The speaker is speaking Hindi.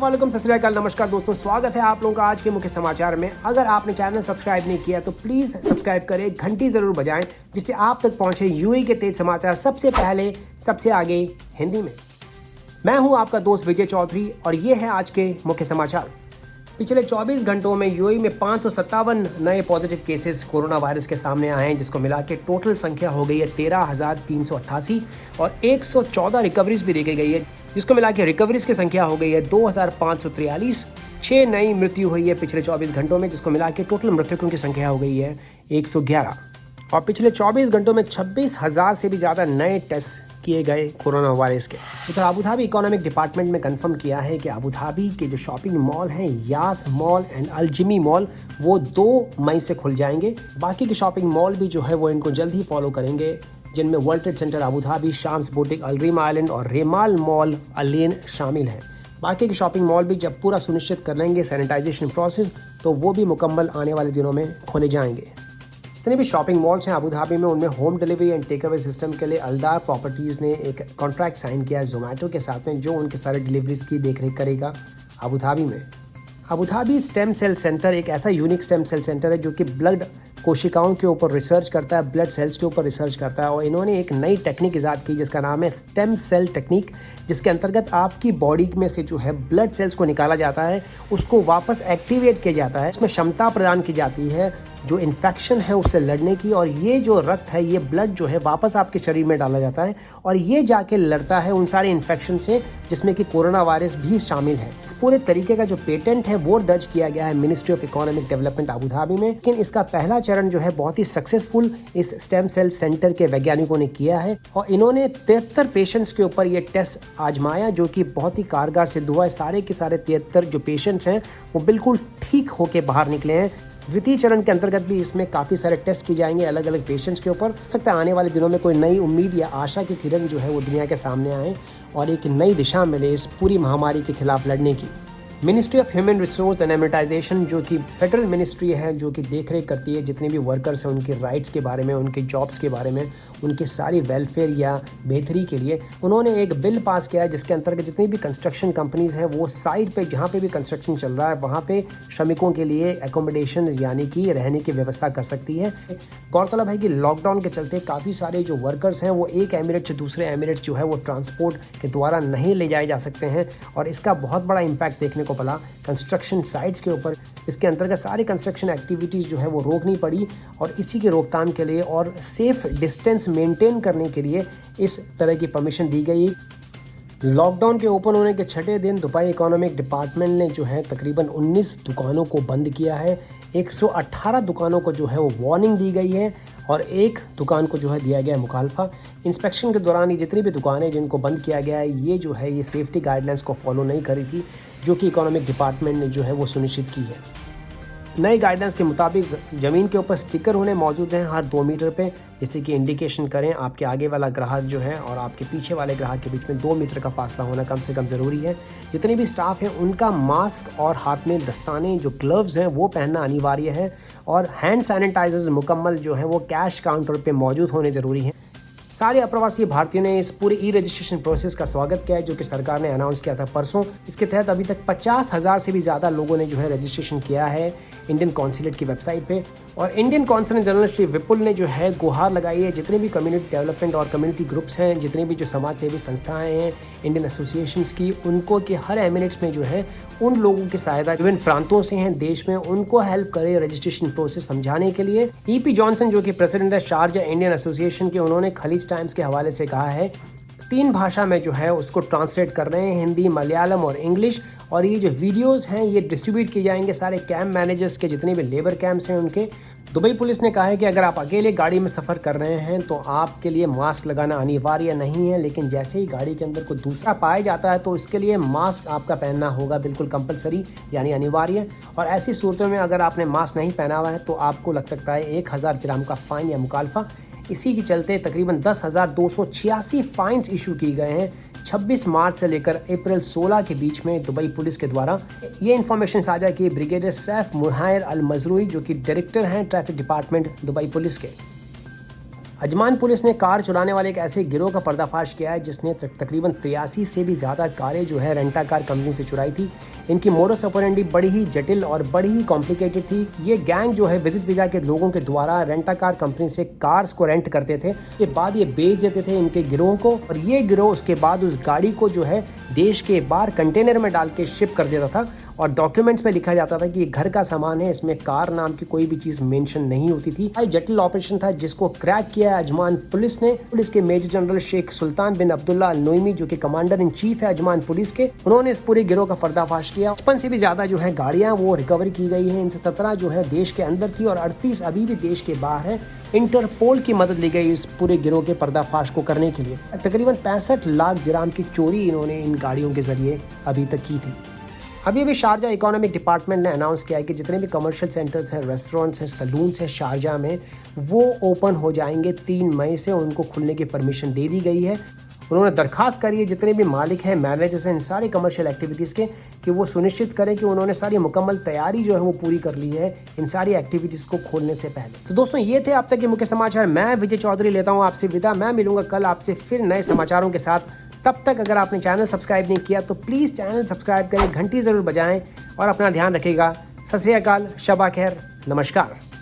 अस्सलाम सत श्री अकाल, नमस्कार दोस्तों, स्वागत है आप लोगों का आज के मुख्य समाचार में। अगर आपने चैनल सब्सक्राइब नहीं किया तो प्लीज़ सब्सक्राइब करें, घंटी ज़रूर बजाएं जिससे आप तक पहुंचे यूएई के तेज समाचार सबसे पहले सबसे आगे हिंदी में। मैं हूं आपका दोस्त विजय चौधरी और ये है आज के मुख्य समाचार। पिछले 24 घंटों में यूएई में 557 नए पॉजिटिव केसेस कोरोना वायरस के सामने आए हैं, जिसको मिला के टोटल संख्या हो गई है 13,388 और 114 रिकवरीज भी देखी गई है, जिसको मिला के रिकवरीज की संख्या हो गई है 2,543। 6 नई मृत्यु हुई है पिछले 24 घंटों में, जिसको मिला के टोटल मृतकों की संख्या हो गई है 111। और पिछले 24 घंटों में 26,000 से भी ज़्यादा नए टेस्ट किए गए कोरोना वायरस के। तो अबू धाबी इकोनॉमिक डिपार्टमेंट में कंफर्म किया है कि अबू धाबी के जो शॉपिंग मॉल हैं यास मॉल एंड अल-जिमी मॉल वो 2 मई से खुल जाएंगे। बाकी के शॉपिंग मॉल भी जो है वो इनको जल्द ही फॉलो करेंगे, जिनमें World Trade Centre Abu Dhabi, Shams Boutique Al Reem Island और रेमाल मॉल अलेन शामिल हैं। बाकी के शॉपिंग मॉल भी जब पूरा सुनिश्चित कर लेंगे सैनिटाइजेशन प्रोसेस तो वो भी मुकम्मल आने वाले दिनों में खोले जाएंगे। जितने भी शॉपिंग मॉल्स हैं अबू धाबी में, उनमें home delivery and take away system के लिए अल्दार प्रॉपर्टीज़ ने एक कॉन्ट्रैक्ट साइन किया है जोमेटो के साथ में, जो उनके सारे डिलीवरीज की देखरेख करेगा अबू धाबी में। Abu Dhabi stem cell centre एक ऐसा यूनिक स्टेम सेल सेंटर है जो कि ब्लड कोशिकाओं के ऊपर रिसर्च करता है, ब्लड सेल्स के ऊपर रिसर्च करता है। और इन्होंने एक नई टेक्निक ईजाद की जिसका नाम है स्टेम सेल टेक्निक, जिसके अंतर्गत आपकी बॉडी में से जो है ब्लड सेल्स को निकाला जाता है, उसको वापस एक्टिवेट किया जाता है, उसमें क्षमता प्रदान की जाती है जो इन्फेक्शन है उससे लड़ने की। और ये जो रक्त है, ये ब्लड जो है वापस आपके शरीर में डाला जाता है और ये जाके लड़ता है उन सारे इन्फेक्शन से जिसमें कि कोरोना वायरस भी शामिल है। इस पूरे तरीके का जो पेटेंट है वो दर्ज किया गया है ministry of economic development Abu Dhabi में। लेकिन इसका पहला चरण जो है बहुत ही सक्सेसफुल इस स्टेम सेल सेंटर के वैज्ञानिकों ने किया है और इन्होंने 73 पेशेंट्स के ऊपर ये टेस्ट आजमाया, जो कि बहुत ही कारगर सिद्ध हुआ है। सारे के सारे 73 जो पेशेंट्स हैं वो बिल्कुल ठीक होके बाहर निकले हैं। द्वितीय चरण के अंतर्गत भी इसमें काफ़ी सारे टेस्ट किए जाएंगे अलग अलग पेशेंट्स के ऊपर। हो सकता है आने वाले दिनों में कोई नई उम्मीद या आशा की किरण जो है वो दुनिया के सामने आए और एक नई दिशा मिले इस पूरी महामारी के खिलाफ लड़ने की। Ministry of Human Resource and Emiratisation जो कि फेडरल मिनिस्ट्री है, जो कि देखरेख करती है जितने भी वर्कर्स हैं उनके राइट्स के बारे में, उनके जॉब्स के बारे में, उनके सारी वेलफेयर या बेहतरी के लिए उन्होंने एक बिल पास किया है जिसके अंतर्गत जितनी भी कंस्ट्रक्शन कंपनीज हैं वो साइट पे जहाँ पे भी कंस्ट्रक्शन चल रहा है वहाँ पे श्रमिकों के लिए एकोमोडेशन यानी कि रहने की व्यवस्था कर सकती है। गौरतलब है कि लॉकडाउन के चलते काफ़ी सारे जो वर्कर्स हैं वो एक एमिरेट से दूसरे एमिरेट्स जो है वो ट्रांसपोर्ट के द्वारा नहीं ले जाए जा सकते हैं और इसका बहुत बड़ा इम्पैक्ट देखने को पड़ा कंस्ट्रक्शन साइट्स के ऊपर। इसके अंतर्गत सारी कंस्ट्रक्शन एक्टिविटीज़ जो है वो रोकनी पड़ी और इसी की रोकथाम के लिए और सेफ डिस्टेंस मेंटेन करने के लिए इस तरह की परमिशन दी गई। लॉकडाउन के ओपन होने के 6ठे दिन दुबई इकोनॉमिक डिपार्टमेंट ने जो है तकरीबन 19 दुकानों को बंद किया है। 118 दुकानों को जो है वो वार्निंग दी गई है और 1 दुकान को जो है दिया गया है मुखालफा। इंस्पेक्शन के दौरान ये जितनी भी दुकानें जिनको बंद किया गया है ये जो है ये सेफ्टी गाइडलाइंस को फॉलो नहीं करी थी, जो कि इकोनॉमिक डिपार्टमेंट ने जो है वो सुनिश्चित की है। नई गाइडलाइंस के मुताबिक ज़मीन के ऊपर स्टिकर होने मौजूद हैं हर 2 मीटर पे, जिससे कि इंडिकेशन करें आपके आगे वाला ग्राहक जो है और आपके पीछे वाले ग्राहक के बीच में 2 मीटर का फासला होना कम से कम ज़रूरी है। जितने भी स्टाफ हैं उनका मास्क और हाथ में दस्ताने जो ग्लव्स हैं वो पहनना अनिवार्य है और हैंड सैनिटाइजर्स मुकम्मल जो है वो कैश काउंटर पर मौजूद होने ज़रूरी हैं। सारे अप्रवासी भारतीयों ने इस पूरे ई रजिस्ट्रेशन प्रोसेस का स्वागत किया है जो कि सरकार ने अनाउंस किया था परसों। इसके तहत अभी तक 50,000 से भी ज़्यादा लोगों ने जो है रजिस्ट्रेशन किया है इंडियन कॉन्सुलेट की वेबसाइट पे। और इंडियन कॉन्सुलेट जनरल श्री विपुल ने जो है गुहार लगाई है जितने भी कम्युनिटी डेवलपमेंट और कम्युनिटी ग्रुप्स हैं, जितने भी जो समाज सेवी संस्थाएं हैं इंडियन एसोसिएशंस की, उनको कि हर एमिरेट्स में जो है उन लोगों की सहायता विभिन्न प्रांतों से हैं देश में, उनको हेल्प करे रजिस्ट्रेशन प्रोसेस समझाने के लिए। EP जॉनसन जो कि प्रेसिडेंट है शारजा इंडियन एसोसिएशन के, उन्होंने खलीज टाइम्स के हवाले से कहा है 3 भाषा में जो है उसको ट्रांसलेट कर रहे हैं, हिंदी, मलयालम और इंग्लिश। और ये जो वीडियोस हैं ये डिस्ट्रीब्यूट किए जाएंगे सारे कैंप मैनेजर्स के, जितने भी लेबर कैंप्स हैं उनके। दुबई पुलिस ने कहा है कि अगर आप अकेले गाड़ी में सफ़र कर रहे हैं तो आपके लिए मास्क लगाना अनिवार्य नहीं है, लेकिन जैसे ही गाड़ी के अंदर कोई दूसरा पाया जाता है तो इसके लिए मास्क आपका पहनना होगा बिल्कुल कंपलसरी यानी अनिवार्य। और ऐसी सूरतों में अगर आपने मास्क नहीं पहना हुआ है तो आपको लग सकता है 1000 दिरहम का फ़ाइन या मुखालफा। इसी के चलते तकरीबन 10,286 फाइन्स इशू किए गए हैं 26 मार्च से लेकर अप्रैल 16 के बीच में दुबई पुलिस के द्वारा। ये इन्फॉर्मेशन साझा की ब्रिगेडियर सैफ मुहायर अल मजरूई जो कि डायरेक्टर हैं ट्रैफिक डिपार्टमेंट दुबई पुलिस के। अजमान पुलिस ने कार चुराने वाले एक ऐसे गिरोह का पर्दाफाश किया है जिसने तकरीबन 83 से भी ज़्यादा कारें जो है रेंटा कार कंपनी से चुराई थी। इनकी मोडस ऑपरेंडी बड़ी ही जटिल और बड़ी ही कॉम्प्लिकेटेड थी। ये गैंग जो है विजिट वीज़ा के लोगों के द्वारा रेंटा कार कंपनी से कार्स को रेंट करते थे, के बाद ये बेच देते थे इनके गिरोह को, और ये गिरोह उसके बाद उस गाड़ी को जो है देश के बाहर कंटेनर में डाल के शिप कर देता था और डॉक्यूमेंट्स पे लिखा जाता था कि ये घर का सामान है, इसमें कार नाम की कोई भी चीज़ मेंशन नहीं होती थी। ये जटिल ऑपरेशन था जिसको क्रैक किया अजमान पुलिस ने। पुलिस के मेजर जनरल शेख सुल्तान बिन अब्दुल्ला अल नोईमी, जो कि कमांडर इन चीफ है अजमान पुलिस के, उन्होंने इस पूरे गिरोह का पर्दाफाश किया। 55 से भी ज्यादा जो है गाड़ियां वो रिकवर की गई हैं। इनसे 17 जो है देश के अंदर थी और 38 अभी भी देश के बाहर है। इंटरपोल की मदद ली गई इस पूरे गिरोह के पर्दाफाश को करने के लिए। तकरीबन 65 लाख दिरहम की चोरी इन्होंने इन गाड़ियों के जरिए अभी तक की थी। अभी शारजा इकोनॉमिक डिपार्टमेंट ने अनाउंस किया है कि जितने भी कमर्शियल सेंटर्स हैं, रेस्टोरेंट्स हैं, सलून्स हैं शारजा में, वो ओपन हो जाएंगे 3 मई से। उनको खुलने की परमिशन दे दी गई है। उन्होंने दरखास्त करी है जितने भी मालिक हैं, मैनेजर्स हैं इन सारी कमर्शियल एक्टिविटीज़ के, कि वो सुनिश्चित करें कि उन्होंने सारी मुकम्मल तैयारी जो है वो पूरी कर ली है इन सारी एक्टिविटीज़ को खोलने से पहले। तो दोस्तों, ये थे अब तक के मुख्य समाचार। मैं विजय चौधरी लेता हूँ आपसे विदा। मैं मिलूंगा कल आपसे फिर नए समाचारों के साथ। तब तक अगर आपने चैनल सब्सक्राइब नहीं किया तो प्लीज़ चैनल सब्सक्राइब करें, घंटी ज़रूर बजाएं और अपना ध्यान रखिएगा। सत श्री अकाल, शबा खैर, नमस्कार।